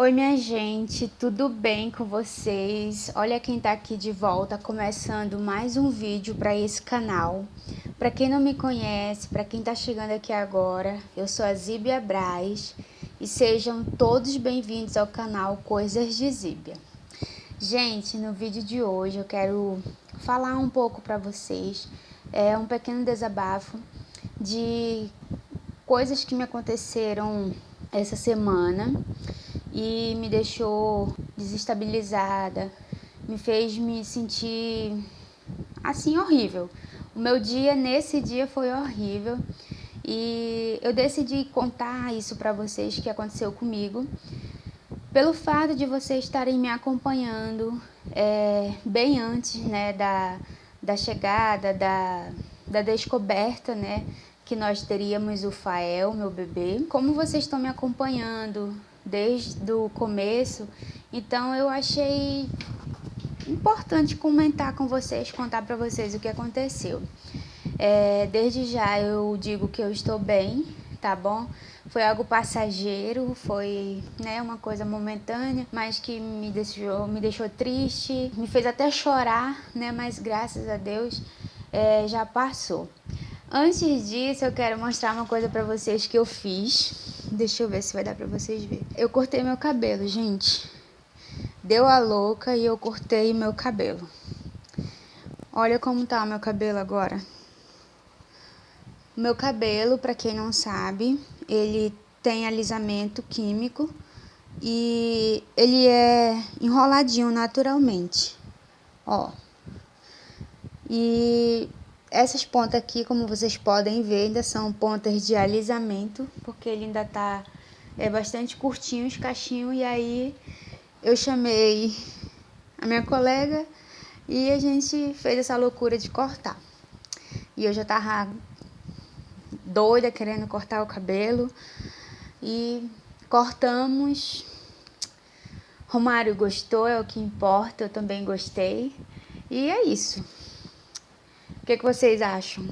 Oi, minha gente, tudo bem com vocês? Olha quem tá aqui de volta, começando mais um vídeo para esse canal. Para quem não me conhece, para quem tá chegando aqui agora, eu sou a Zíbia Braz e sejam todos bem-vindos ao canal Coisas de Zíbia. Gente, no vídeo de hoje eu quero falar um pouco para vocês, um pequeno desabafo de coisas que me aconteceram essa semana e me deixou desestabilizada, me fez me sentir assim horrível. O meu dia nesse dia foi horrível e eu decidi contar isso para vocês que aconteceu comigo, pelo fato de vocês estarem me acompanhando bem antes, né, da chegada, da descoberta, né, que nós teríamos o Fael, meu bebê. Como vocês estão me acompanhando desde o começo, então eu achei importante comentar com vocês, contar para vocês o que aconteceu. Desde já eu digo que eu estou bem, tá bom? Foi algo passageiro, foi, né, uma coisa momentânea, mas que me deixou triste, me fez até chorar, né? Mas graças a Deus já passou. Antes disso, eu quero mostrar uma coisa pra vocês que eu fiz. Deixa eu ver se vai dar pra vocês verem. Eu cortei meu cabelo, gente. Deu a louca e eu cortei meu cabelo. Olha como tá o meu cabelo agora. Meu cabelo, pra quem não sabe, ele tem alisamento químico e ele é enroladinho naturalmente. Ó. E essas pontas aqui, como vocês podem ver, ainda são pontas de alisamento, porque ele ainda tá bastante curtinho, os cachinhos, e aí eu chamei a minha colega e a gente fez essa loucura de cortar. E eu já tava doida querendo cortar o cabelo e cortamos. Romário gostou, é o que importa, eu também gostei. E é isso. O que vocês acham?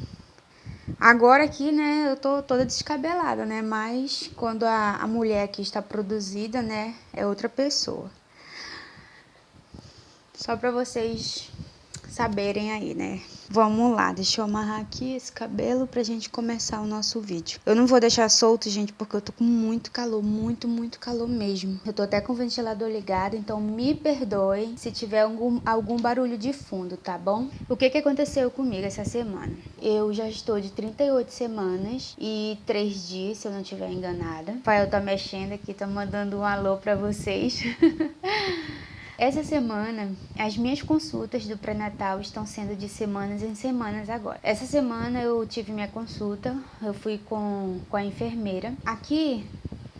Agora aqui, né, eu tô toda descabelada, né, mas quando a mulher aqui está produzida, né, é outra pessoa. Só pra vocês saberem aí, né. Vamos lá, deixa eu amarrar aqui esse cabelo pra gente começar o nosso vídeo. Eu não vou deixar solto, gente, porque eu tô com muito calor, muito calor mesmo. Eu tô até com o ventilador ligado, então me perdoem se tiver algum barulho de fundo, tá bom? O que aconteceu comigo essa semana? Eu já estou de 38 semanas e 3 dias, se eu não estiver enganada. O Fael tá mexendo aqui, tá mandando um alô pra vocês. Essa semana, as minhas consultas do pré-natal estão sendo de semanas em semanas agora. Essa semana eu tive minha consulta, eu fui com a enfermeira. Aqui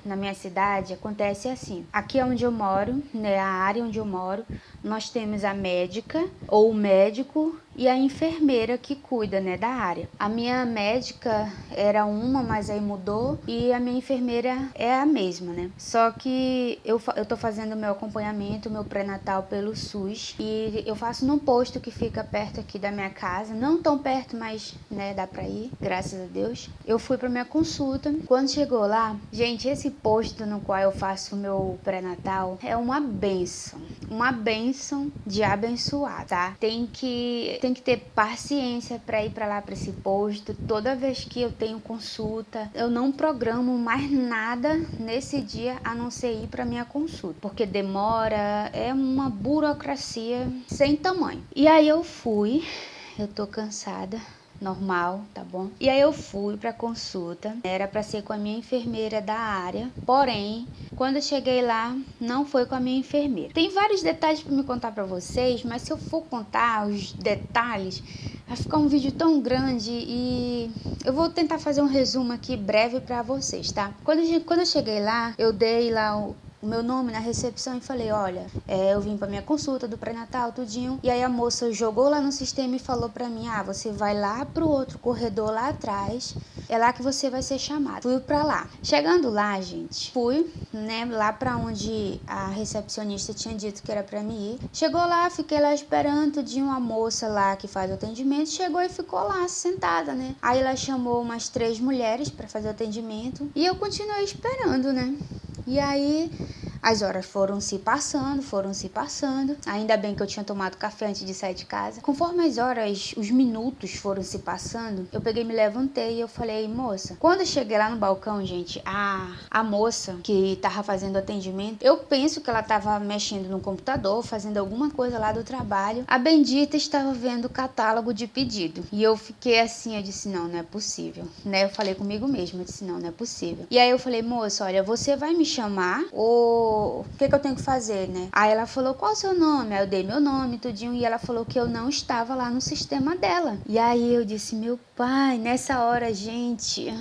na minha cidade acontece assim. Aqui onde eu moro, né, a área onde eu moro, nós temos a médica ou o médico e a enfermeira que cuida, né, da área. A minha médica era uma, mas aí mudou, e a minha enfermeira é a mesma, né? Só que eu tô fazendo meu acompanhamento, meu pré-natal pelo SUS, e eu faço num posto que fica perto aqui da minha casa, não tão perto, mas, né, dá pra ir, graças a Deus. Eu fui pra minha consulta. Quando chegou lá, gente, esse posto no qual eu faço o meu pré-natal é uma bênção de abençoar, tá? Tem que ter paciência para ir para lá, para esse posto. Toda vez que eu tenho consulta, eu não programo mais nada nesse dia a não ser ir para minha consulta, porque demora, é uma burocracia sem tamanho. E aí eu tô cansada, normal, tá bom? E aí eu fui pra consulta, era pra ser com a minha enfermeira da área, porém, quando eu cheguei lá, não foi com a minha enfermeira. Tem vários detalhes pra me contar pra vocês, mas se eu for contar os detalhes, vai ficar um vídeo tão grande e eu vou tentar fazer um resumo aqui breve pra vocês, tá? Quando eu cheguei lá, eu dei lá o meu nome na recepção e falei, olha, eu vim pra minha consulta do pré-natal, tudinho. E aí a moça jogou lá no sistema e falou pra mim, você vai lá pro outro corredor lá atrás, é lá que você vai ser chamado. Fui pra lá. Chegando lá, gente, fui, né, lá pra onde a recepcionista tinha dito que era pra mim ir. Chegou lá, fiquei lá esperando, tudinho, uma moça lá que faz o atendimento, chegou e ficou lá sentada, né. Aí ela chamou umas 3 mulheres pra fazer o atendimento e eu continuei esperando, né. E aí As horas foram se passando, foram se passando. Ainda bem que eu tinha tomado café antes de sair de casa. Conforme as horas, os minutos foram se passando, eu peguei, me levantei e eu falei, moça, quando eu cheguei lá no balcão, gente, a moça que tava fazendo atendimento, eu penso que ela tava mexendo no computador, fazendo alguma coisa lá do trabalho. A bendita estava vendo o catálogo de pedido. E eu fiquei assim, eu disse, não, não é possível, né? Eu falei comigo mesma, eu disse, não, não é possível. E aí eu falei, moça, olha, você vai me chamar ou o que eu tenho que fazer, né? Aí ela falou, qual é o seu nome? Aí eu dei meu nome, tudinho, e ela falou que eu não estava lá no sistema dela. E aí eu disse, meu pai, nessa hora, gente,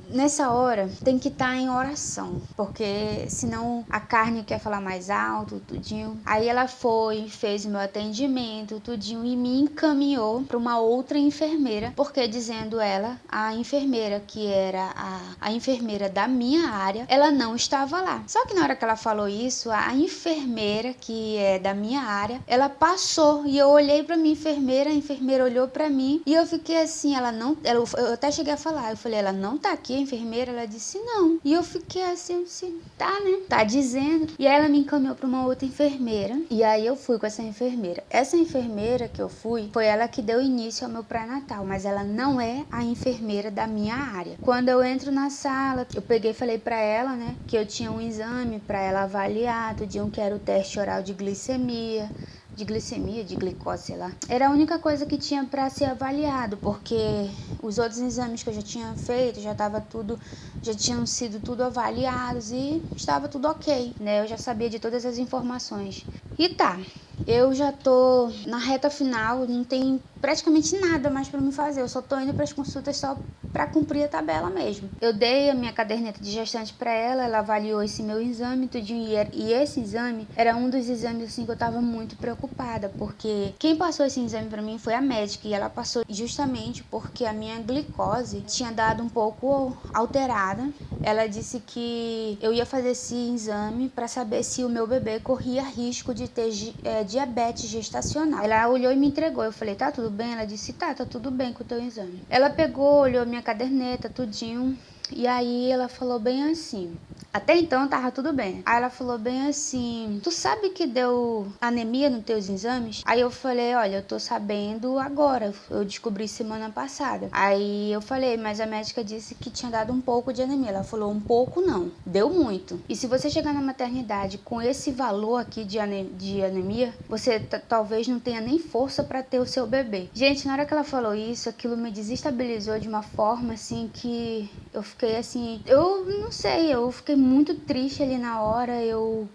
nessa hora tem que estar em oração, porque senão a carne quer falar mais alto, tudinho. Aí ela foi, fez o meu atendimento, tudinho, e me encaminhou para uma outra enfermeira, porque dizendo ela, a enfermeira que era a enfermeira da minha área, ela não estava lá. Só que na hora que ela falou isso, a enfermeira que é da minha área, ela passou e eu olhei para minha enfermeira, a enfermeira olhou para mim e eu fiquei assim, eu até cheguei a falar, eu falei, ela não tá aqui, a enfermeira? Ela disse não. E eu fiquei assim, eu disse, tá, né? Tá dizendo. E aí ela me encaminhou pra uma outra enfermeira. E aí eu fui com essa enfermeira. Essa enfermeira que eu fui, foi ela que deu início ao meu pré-natal, mas ela não é a enfermeira da minha área. Quando eu entro na sala, eu peguei e falei pra ela, né, que eu tinha um exame pra ela avaliar, tudinho, que era o teste oral de glicemia, de glicose, sei lá. Era a única coisa que tinha para ser avaliado, porque os outros exames que eu já tinha feito, já tinham sido tudo avaliados e estava tudo ok, né? Eu já sabia de todas as informações. E tá, eu já tô na reta final, não tem praticamente nada mais para me fazer, eu só tô indo para as consultas só para cumprir a tabela mesmo. Eu dei a minha caderneta de gestante para ela avaliou esse meu exame, tudinho, e esse exame era um dos exames assim que eu tava muito preocupada, porque quem passou esse exame para mim foi a médica, e ela passou justamente porque a minha glicose tinha dado um pouco alterada. Ela disse que eu ia fazer esse exame para saber se o meu bebê corria risco de ter diabetes gestacional. Ela olhou e me entregou. Eu falei, tá tudo bem? Ela disse, tá tudo bem com o teu exame. Ela pegou, olhou minha caderneta, tudinho. E aí ela falou bem assim, até então tava tudo bem. Aí ela falou bem assim, tu sabe que deu anemia nos teus exames? Aí eu falei, olha, eu tô sabendo agora, eu descobri semana passada. Aí eu falei, mas a médica disse que tinha dado um pouco de anemia. Ela falou, um pouco não, deu muito. E se você chegar na maternidade com esse valor aqui de anemia, você talvez não tenha nem força pra ter o seu bebê. Gente, na hora que ela falou isso, aquilo me desestabilizou de uma forma assim que eu fiquei assim, eu não sei, eu fiquei muito triste ali na hora, eu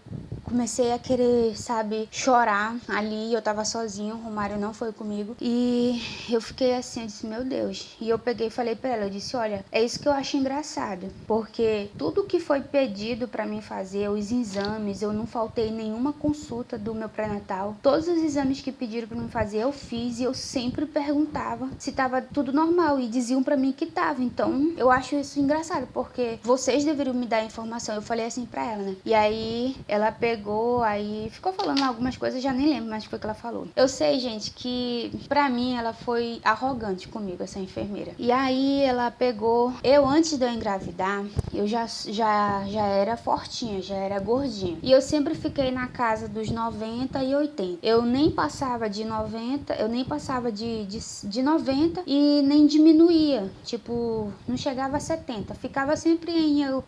comecei a querer, sabe, chorar ali, eu tava sozinha, o Romário não foi comigo, e eu fiquei assim, eu disse, meu Deus, e eu peguei e falei pra ela, eu disse, olha, é isso que eu acho engraçado, porque tudo que foi pedido pra mim fazer, os exames, eu não faltei nenhuma consulta do meu pré-natal, todos os exames que pediram pra mim fazer, eu fiz, e eu sempre perguntava se tava tudo normal, e diziam pra mim que tava, então eu acho isso engraçado, porque vocês deveriam me dar informação, eu falei assim pra ela, né, e aí ela pegou, aí ficou falando algumas coisas, já nem lembro mais o que foi que ela falou. Eu sei, gente, que pra mim ela foi arrogante comigo, essa enfermeira. E aí ela pegou, antes de eu engravidar, eu já era fortinha, já era gordinha. E eu sempre fiquei na casa dos 90 e 80. Eu nem passava de 90, eu nem passava de 90 e nem diminuía. Tipo, não chegava a 70. Ficava sempre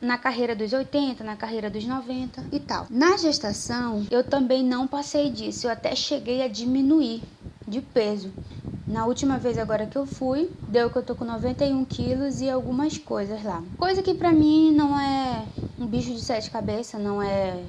na carreira dos 80, na carreira dos 90 e tal. Na gestação, eu também não passei disso. Eu até cheguei a diminuir de peso. Na última vez agora que eu fui, deu que eu tô com 91 quilos e algumas coisas lá. Coisa que pra mim não é um bicho de sete cabeças, não é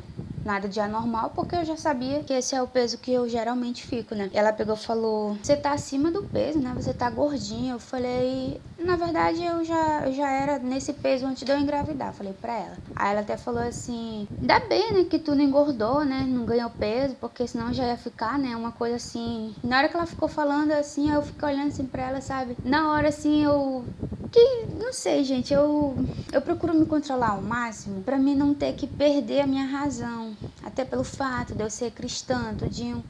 nada de anormal, porque eu já sabia que esse é o peso que eu geralmente fico, né? Ela pegou e falou, você tá acima do peso, né? Você tá gordinha. Eu falei, na verdade eu já era nesse peso antes de eu engravidar, falei pra ela. Aí ela até falou assim, ainda bem, né, que tu não engordou, né? Não ganhou peso, porque senão já ia ficar, né? Uma coisa assim. Na hora que ela ficou falando assim, eu fiquei olhando assim pra ela, sabe? Na hora assim eu Que, não sei, gente, eu procuro me controlar ao máximo pra mim não ter que perder a minha razão. Até pelo fato de eu ser cristã, tudinho.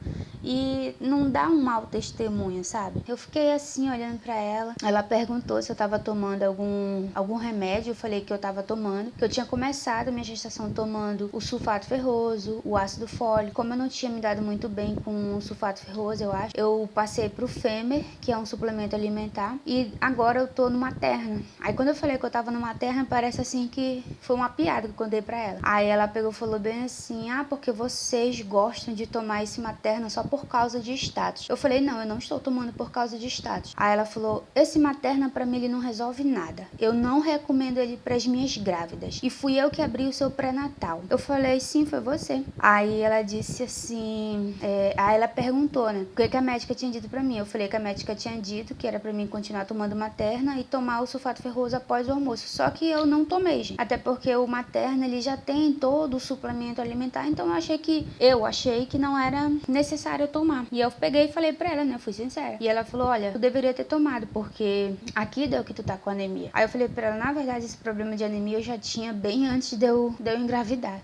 E não dar um mau testemunho, sabe? Eu fiquei assim, olhando pra ela. Ela perguntou se eu tava tomando algum remédio. Eu falei que eu tava tomando. Que eu tinha começado a minha gestação tomando o sulfato ferroso, o ácido fólico. Como eu não tinha me dado muito bem com o sulfato ferroso, eu acho, eu passei pro Femer, que é um suplemento alimentar. E agora eu tô no materna. Aí quando eu falei que eu tava no materna, parece assim que foi uma piada que eu contei pra ela. Aí ela pegou e falou bem assim: ah, porque vocês gostam de tomar esse materna só por causa de status. Eu falei: não, eu não estou tomando por causa de status. Aí ela falou: esse materna pra mim ele não resolve nada. Eu não recomendo ele pras minhas grávidas. E fui eu que abri o seu pré-natal. Eu falei: sim, foi você. Aí ela disse assim, aí ela perguntou, né, o que a médica tinha dito pra mim. Eu falei que a médica tinha dito que era pra mim continuar tomando materna e tomar o sulfato ferroso após o almoço. Só que eu não tomei, gente. Até porque o materna ele já tem todo o suplemento alimentar, então eu achei que não era necessário eu tomar. E eu peguei e falei pra ela, né, fui sincera. E ela falou: olha, tu deveria ter tomado, porque aqui deu que tu tá com anemia. Aí eu falei pra ela: na verdade, esse problema de anemia eu já tinha bem antes de eu engravidar.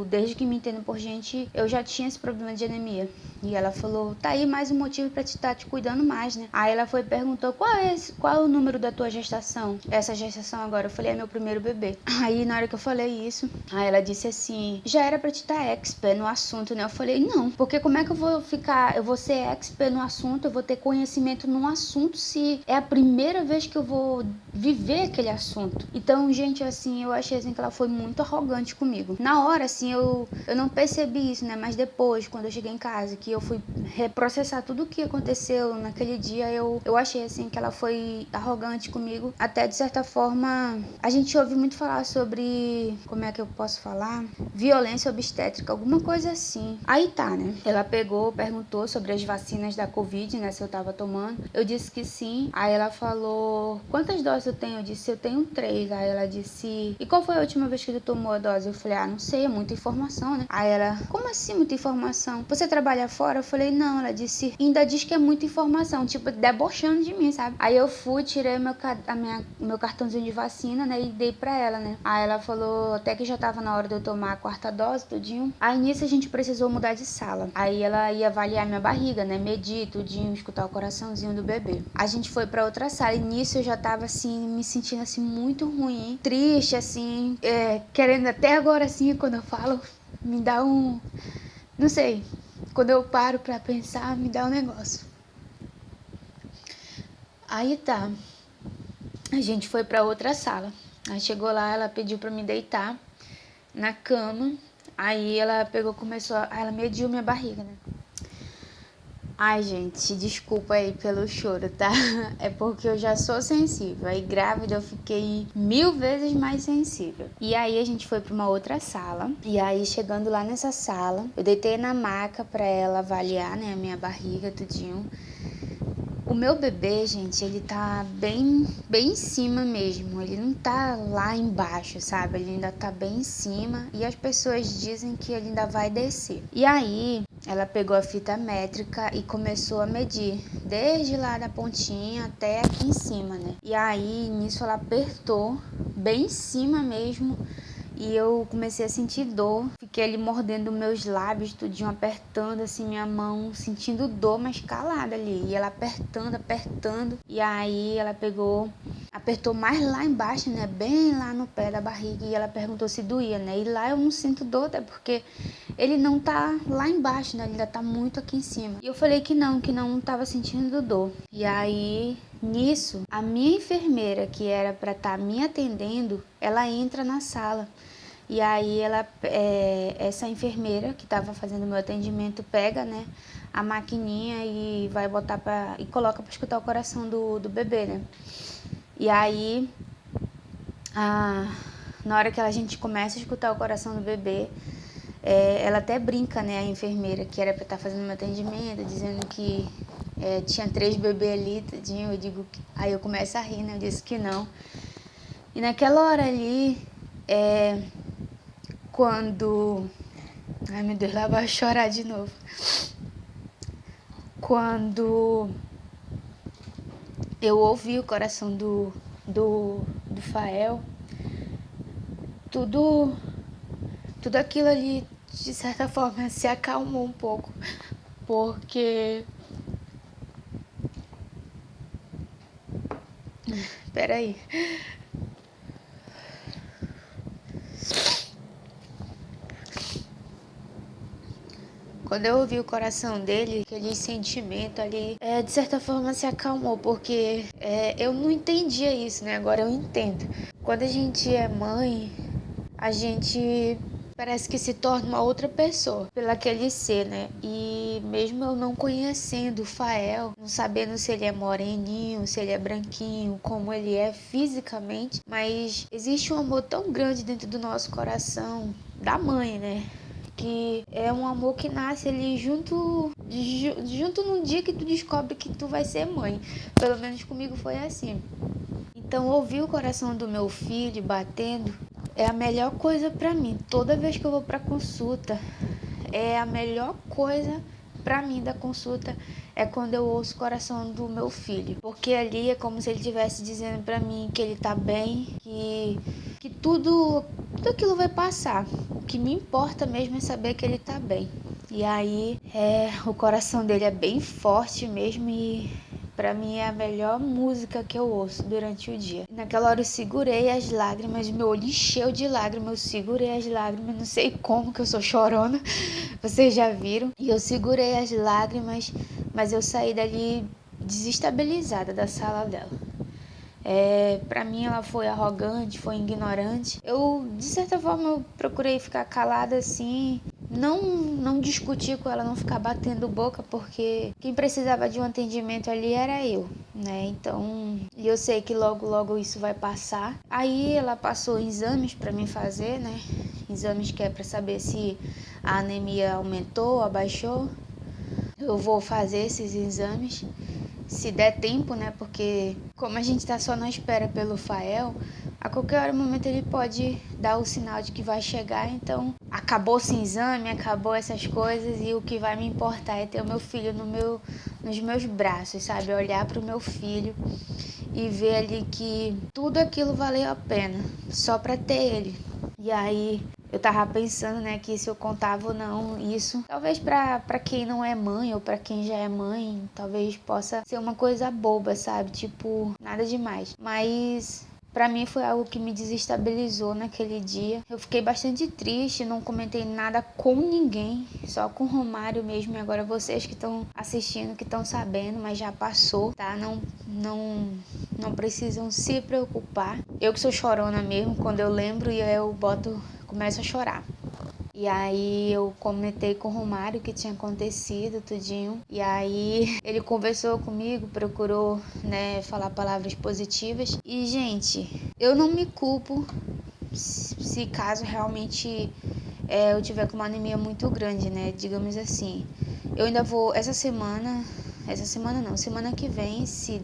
Desde que me entendo por gente, eu já tinha esse problema de anemia. E ela falou: tá aí mais um motivo pra te estar te cuidando mais, né? Aí ela foi e perguntou: qual é o número da tua gestação? Essa gestação agora. Eu falei: é meu primeiro bebê. Aí na hora que eu falei isso, aí ela disse assim: já era pra te estar expert no assunto, né? Eu falei: não, porque como é que eu vou ser expert no assunto, eu vou ter conhecimento num assunto se é a primeira vez que eu vou viver aquele assunto. Então, gente, assim, eu achei assim que ela foi muito arrogante comigo. Na hora, assim, eu não percebi isso, né? Mas depois, quando eu cheguei em casa, que eu fui reprocessar tudo o que aconteceu naquele dia, eu achei, assim, que ela foi arrogante comigo. Até, de certa forma, a gente ouve muito falar sobre, como é que eu posso falar? Violência obstétrica, alguma coisa assim. Aí tá, né? Ela pegou, perguntou sobre as vacinas da Covid, né? Se eu tava tomando. Eu disse que sim. Aí ela falou: quantas doses eu tenho? Eu disse: eu tenho 3. Aí ela disse: e qual foi a última vez que tu tomou a dose? Eu falei: ah, não sei, é muita informação, né? Aí ela: como assim muita informação? Você trabalha fora? Eu falei: não. Ela disse: ainda diz que é muita informação, tipo, debochando de mim, sabe? Aí eu fui, tirei meu cartãozinho de vacina, né? E dei pra ela, né? Aí ela falou até que já tava na hora de eu tomar a 4ª dose, tudinho. Aí nisso a gente precisou mudar de sala. Aí ela ia avaliar minha barriga, né? Medir, tudinho, escutar o coraçãozinho do bebê. A gente foi pra outra sala e nisso eu já tava assim, me sentindo assim muito ruim, triste, assim, querendo até agora, assim, quando eu falo, me dá um, não sei, quando eu paro pra pensar, me dá um negócio. Aí tá, a gente foi pra outra sala. Aí chegou lá, ela pediu pra me deitar na cama. Aí ela pegou, ela mediu minha barriga, né? Ai, gente, desculpa aí pelo choro, tá? É porque eu já sou sensível. Aí grávida eu fiquei 1000 vezes mais sensível. E aí a gente foi pra uma outra sala. E aí chegando lá nessa sala, eu deitei na maca pra ela avaliar, né, a minha barriga, tudinho. O meu bebê, gente, ele tá bem em cima mesmo. Ele não tá lá embaixo, sabe? Ele ainda tá bem em cima. E as pessoas dizem que ele ainda vai descer. E aí, ela pegou a fita métrica e começou a medir. Desde lá da pontinha até aqui em cima, né? E aí, nisso ela apertou, bem em cima mesmo. E eu comecei a sentir dor. Fiquei ali mordendo meus lábios, tudinho, apertando assim minha mão, sentindo dor, mas calada ali. E ela apertando. E aí ela apertou mais lá embaixo, né? Bem lá no pé da barriga. E ela perguntou se doía, né? E lá eu não sinto dor, até porque ele não tá lá embaixo, né? Ele ainda tá muito aqui em cima. E eu falei que não tava sentindo dor. E aí, nisso, a minha enfermeira, que era pra estar me atendendo, ela entra na sala. E aí essa enfermeira que estava fazendo o meu atendimento pega, né, a maquininha e vai botar e coloca para escutar o coração do bebê, né? E aí, na hora que a gente começa a escutar o coração do bebê, ela até brinca, né, a enfermeira que era para estar fazendo o meu atendimento, dizendo que tinha 3 bebês ali, tadinho. Aí eu começo a rir, né? Eu disse que não. E naquela hora ali, quando... Ai, meu Deus, lá vai chorar de novo. Quando eu ouvi o coração do do Fael, tudo aquilo ali, de certa forma, se acalmou um pouco, porque... Peraí. Quando eu ouvi o coração dele, aquele sentimento ali, de certa forma se acalmou, porque eu não entendia isso, né? Agora eu entendo. Quando a gente é mãe, a gente parece que se torna uma outra pessoa pelo aquele ser, né? E mesmo eu não conhecendo o Fael, não sabendo se ele é moreninho, se ele é branquinho, como ele é fisicamente, mas existe um amor tão grande dentro do nosso coração, da mãe, né? Que é um amor que nasce ali junto no dia que tu descobre que tu vai ser mãe. Pelo menos comigo foi assim. Então ouvir o coração do meu filho batendo é a melhor coisa pra mim. Toda vez que eu vou pra consulta, é a melhor coisa pra mim da consulta é quando eu ouço o coração do meu filho. Porque ali é como se ele estivesse dizendo pra mim que ele tá bem, que tudo aquilo vai passar. O que me importa mesmo é saber que ele tá bem. E aí, o coração dele é bem forte mesmo e pra mim é a melhor música que eu ouço durante o dia. Naquela hora eu segurei as lágrimas, meu olho encheu de lágrimas, eu segurei as lágrimas, não sei como que eu sou chorona, vocês já viram. E eu segurei as lágrimas, mas eu saí dali desestabilizada da sala dela. Pra mim ela foi arrogante, foi ignorante. Eu, de certa forma, eu procurei ficar calada assim, não discutir com ela, não ficar batendo boca, porque quem precisava de um atendimento ali era eu, né? Então, eu sei que logo isso vai passar. Aí ela passou exames pra mim fazer, né? Exames que é pra saber se a anemia aumentou, abaixou. Eu vou fazer esses exames, se der tempo, né? Porque como a gente tá só na espera pelo Fael, a qualquer momento ele pode dar o sinal de que vai chegar. Então, acabou esse exame, acabou essas coisas e o que vai me importar é ter o meu filho nos meus braços, sabe? Olhar pro meu filho e ver ali que tudo aquilo valeu a pena, só pra ter ele. E aí eu tava pensando, né, que se eu contava ou não isso, talvez pra quem não é mãe ou pra quem já é mãe, talvez possa ser uma coisa boba, sabe? Tipo, nada demais. Mas pra mim foi algo que me desestabilizou naquele dia. Eu fiquei bastante triste, não comentei nada com ninguém, só com o Romário mesmo. E agora vocês que estão assistindo, que estão sabendo, mas já passou, tá? Não precisam se preocupar. Eu que sou chorona mesmo, quando eu lembro e eu começo a chorar. E aí eu comentei com o Romário o que tinha acontecido, tudinho. E aí ele conversou comigo, procurou, né, falar palavras positivas. E, gente, eu não me culpo se caso realmente eu tiver com uma anemia muito grande, né, digamos assim. Eu ainda vou, semana que vem, se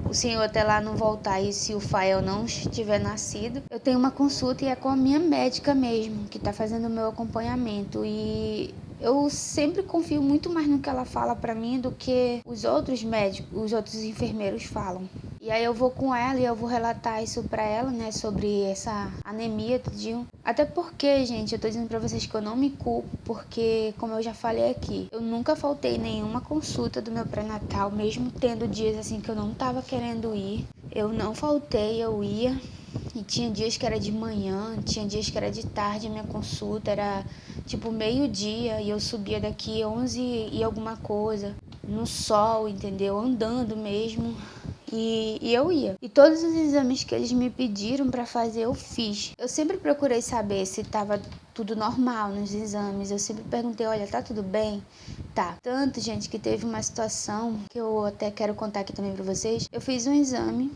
o senhor até lá não voltar e se o Fael não tiver nascido, eu tenho uma consulta e é com a minha médica mesmo, que tá fazendo o meu acompanhamento. E eu sempre confio muito mais no que ela fala pra mim do que os outros médicos, os outros enfermeiros falam. E aí eu vou com ela e eu vou relatar isso pra ela, né, sobre essa anemia, tudinho. Até porque, gente, eu tô dizendo pra vocês que eu não me culpo, porque, como eu já falei aqui, eu nunca faltei nenhuma consulta do meu pré-natal, mesmo tendo dias assim que eu não tava querendo ir. Eu não faltei, eu ia. E tinha dias que era de manhã, tinha dias que era de tarde, a minha consulta era tipo meio-dia e eu subia daqui 11 e alguma coisa, no sol, entendeu? Andando mesmo. E eu ia. E todos os exames que eles me pediram pra fazer, eu fiz. Eu sempre procurei saber se tava tudo normal nos exames. Eu sempre perguntei, olha, tá tudo bem? Tá. Tanto, gente, que teve uma situação que eu até quero contar aqui também pra vocês. Eu fiz um exame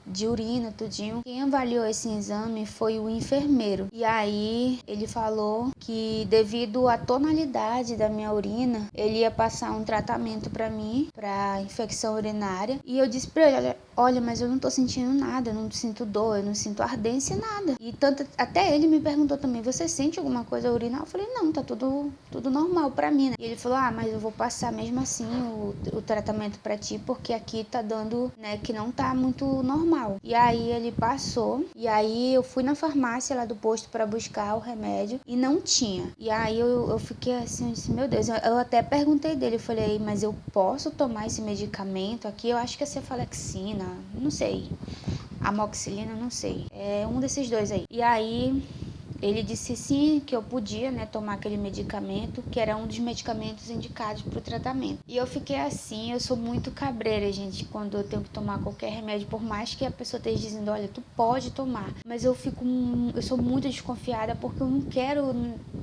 de urina, tudinho. Quem avaliou esse exame foi o enfermeiro. E aí ele falou que devido à tonalidade da minha urina, ele ia passar um tratamento pra mim, pra infecção urinária. E eu disse pra ele, olha, mas eu não tô sentindo nada, eu não sinto dor, eu não sinto ardência, nada. E tanto, até ele me perguntou também, você sente alguma coisa urinar? Eu falei, não, tá tudo normal pra mim, né? E ele falou, mas eu vou passar mesmo assim o tratamento pra ti, porque aqui tá dando, né, que não tá muito normal. E aí ele passou, e aí eu fui na farmácia lá do posto pra buscar o remédio e não tinha. E aí eu fiquei assim, eu disse, meu Deus, eu até perguntei dele, eu falei, mas eu posso tomar esse medicamento aqui? Eu acho que é cefalexina, não sei, amoxicilina, não sei, é um desses dois aí. E aí ele disse sim, que eu podia, né, tomar aquele medicamento, que era um dos medicamentos indicados para o tratamento. E eu fiquei assim, eu sou muito cabreira, gente, quando eu tenho que tomar qualquer remédio, por mais que a pessoa esteja dizendo, olha, tu pode tomar, mas eu sou muito desconfiada porque eu não quero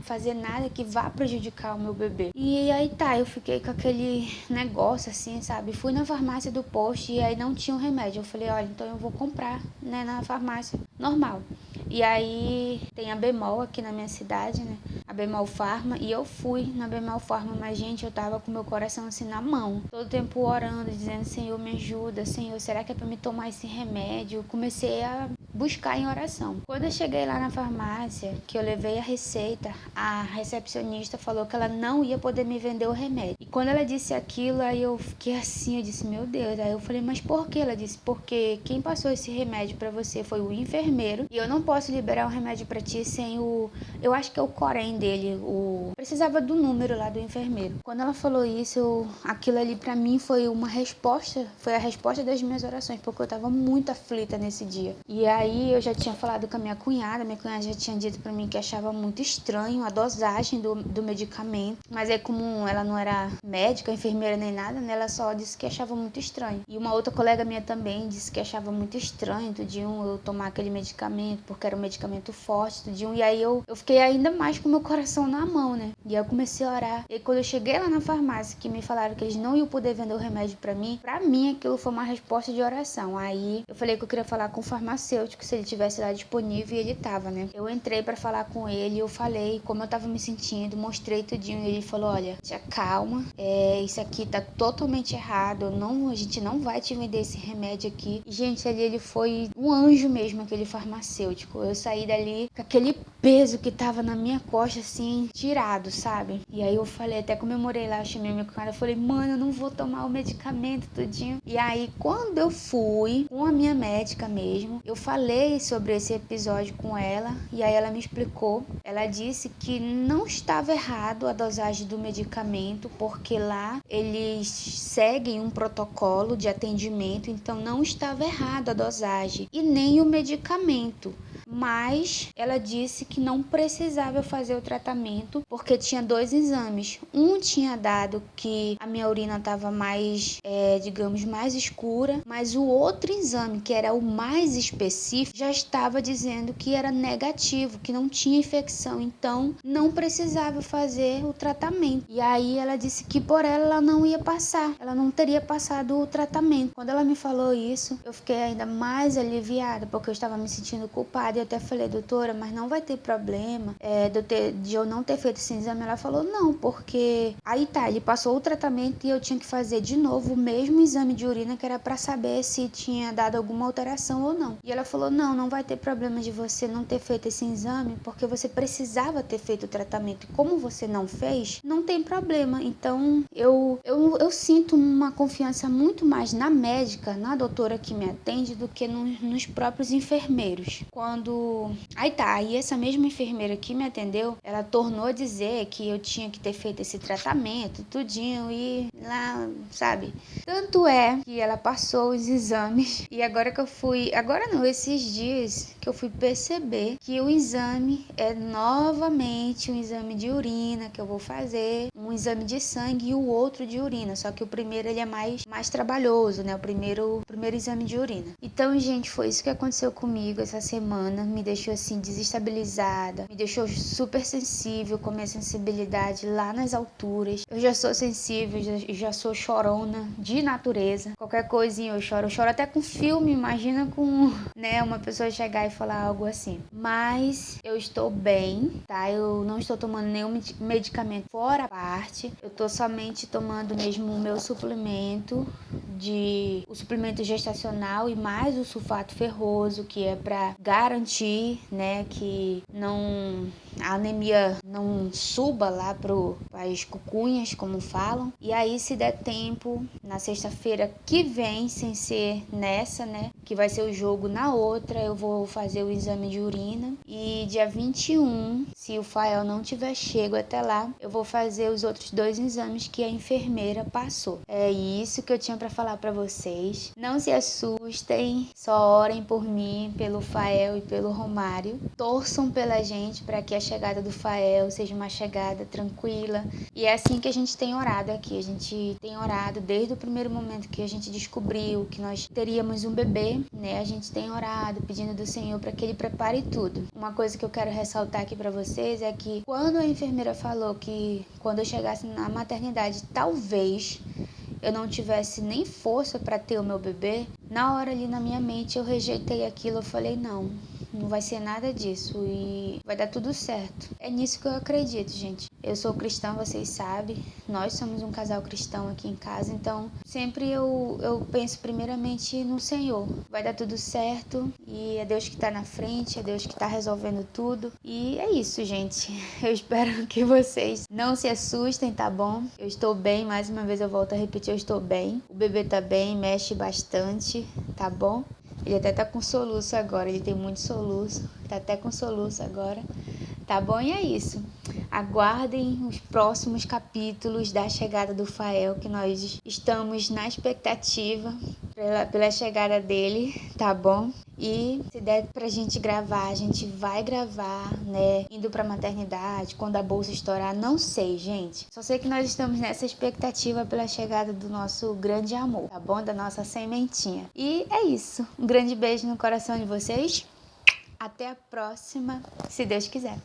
fazer nada que vá prejudicar o meu bebê. E aí tá, eu fiquei com aquele negócio assim, sabe? Fui na farmácia do posto e aí não tinha um remédio. Eu falei, olha, então eu vou comprar, né, na farmácia normal. E aí tem a Bemol aqui na minha cidade, né? A Bemol Pharma. E eu fui na Bemol Pharma, mas gente, eu tava com meu coração assim na mão. Todo tempo orando, dizendo, Senhor, me ajuda. Senhor, será que é pra me tomar esse remédio? Eu comecei a buscar em oração. Quando eu cheguei lá na farmácia, que eu levei a receita, a recepcionista falou que ela não ia poder me vender o remédio. E quando ela disse aquilo, aí eu fiquei assim, eu disse, meu Deus. Aí eu falei, mas por que? Ela disse, porque quem passou esse remédio pra você foi o enfermeiro e eu não posso liberar um remédio pra ti sem eu acho que é o corém dele, precisava do número lá do enfermeiro. Quando ela falou isso, aquilo ali pra mim foi uma resposta, foi a resposta das minhas orações, porque eu tava muito aflita nesse dia. E aí eu já tinha falado com a minha cunhada já tinha dito pra mim que achava muito estranho a dosagem do medicamento, mas aí como ela não era médica, enfermeira nem nada, né, ela só disse que achava muito estranho. E uma outra colega minha também disse que achava muito estranho, tudinho, eu tomar aquele medicamento, porque era um medicamento forte, tudinho, e aí eu fiquei ainda mais com o meu coração na mão, né, e aí eu comecei a orar. E quando eu cheguei lá na farmácia, que me falaram que eles não iam poder vender o remédio pra mim aquilo foi uma resposta de oração. Aí eu falei que eu queria falar com o farmacêutico, se ele tivesse lá disponível, e ele tava, né. Eu entrei pra falar com ele, eu falei como eu tava me sentindo, mostrei tudinho, e ele falou, olha, te acalma, isso aqui tá totalmente errado, a gente não vai te vender esse remédio aqui. E, gente, ali ele foi um anjo mesmo, aquele farmacêutico. Eu saí dali com aquele peso que tava na minha costa, assim, tirado, sabe? E aí eu falei, até comemorei lá, eu chamei meu cara, eu falei, mano, eu não vou tomar o medicamento tudinho. E aí, quando eu fui com a minha médica mesmo, eu falei sobre esse episódio com ela, e aí ela me explicou. Ela disse que não estava errado a dosagem do medicamento, porque lá eles seguem um protocolo de atendimento, então não estava errado a dosagem e nem o medicamento. Mas ela disse que não precisava fazer o tratamento porque tinha 2 exames. Um tinha dado que a minha urina estava mais, digamos, mais escura, mas o outro exame, que era o mais específico, já estava dizendo que era negativo, que não tinha infecção, então não precisava fazer o tratamento. E aí ela disse que por ela não ia passar, ela não teria passado o tratamento. Quando ela me falou isso, eu fiquei ainda mais aliviada, porque eu estava me sentindo culpada. Eu até falei, doutora, mas não vai ter problema de eu não ter feito esse exame? Ela falou, não, porque aí tá, ele passou o tratamento e eu tinha que fazer de novo o mesmo exame de urina, que era pra saber se tinha dado alguma alteração ou não. E ela falou, não vai ter problema de você não ter feito esse exame, porque você precisava ter feito o tratamento. E como você não fez, não tem problema. Então, eu sinto uma confiança muito mais na médica, na doutora que me atende, do que nos próprios enfermeiros. Aí essa mesma enfermeira que me atendeu, ela tornou a dizer que eu tinha que ter feito esse tratamento, tudinho, e lá, sabe? Tanto é que ela passou os exames, e esses dias que eu fui perceber que o exame é novamente um exame de urina que eu vou fazer, um exame de sangue e o outro de urina, só que o primeiro ele é mais trabalhoso, né? O primeiro exame de urina. Então, gente, foi isso que aconteceu comigo essa semana, me deixou assim desestabilizada, me deixou super sensível, com a minha sensibilidade lá nas alturas. Eu já sou sensível, já sou chorona de natureza. Qualquer coisinha eu choro até com filme, imagina com, né, uma pessoa chegar e falar algo assim. Mas eu estou bem, tá? Eu não estou tomando nenhum medicamento fora a parte. Eu tô somente tomando mesmo o meu suplemento o suplemento gestacional e mais o sulfato ferroso, que é para garantir, né, que a anemia não suba lá as cucunhas, como falam. E aí, se der tempo, na sexta-feira que vem, sem ser nessa, né, que vai ser o jogo na outra, eu vou fazer o exame de urina. E dia 21, se o Fael não tiver chego até lá, eu vou fazer os outros 2 exames que a enfermeira passou. É isso que eu tinha para falar para vocês. Não se assustem, só orem por mim, pelo Fael e pelo Romário. Torçam pela gente para que a chegada do Fael seja uma chegada tranquila. E é assim que a gente tem orado aqui. A gente tem orado desde o primeiro momento que a gente descobriu que nós teríamos um bebê, né? A gente tem orado pedindo do Senhor para que Ele prepare tudo. Uma coisa que eu quero ressaltar aqui para vocês é que quando a enfermeira falou que quando eu chegasse na maternidade, talvez eu não tivesse nem força para ter o meu bebê, na hora ali na minha mente eu rejeitei aquilo. Eu falei, não vai ser nada disso e vai dar tudo certo. É nisso que eu acredito, gente. Eu sou cristã, vocês sabem. Nós somos um casal cristão aqui em casa, então sempre eu penso primeiramente no Senhor. Vai dar tudo certo e é Deus que tá na frente, é Deus que tá resolvendo tudo. E é isso, gente. Eu espero que vocês não se assustem, tá bom? Eu estou bem, mais uma vez eu volto a repetir, eu estou bem. O bebê tá bem, mexe bastante, tá bom? Ele até tá com soluço agora, ele tem muito soluço, tá até com soluço agora, tá bom? E é isso. Aguardem os próximos capítulos da chegada do Fael, que nós estamos na expectativa pela chegada dele, tá bom? E se der pra gente gravar, a gente vai gravar, né? Indo pra maternidade, quando a bolsa estourar, não sei, gente. Só sei que nós estamos nessa expectativa pela chegada do nosso grande amor, tá bom? Da nossa sementinha. E é isso. Um grande beijo no coração de vocês. Até a próxima, se Deus quiser.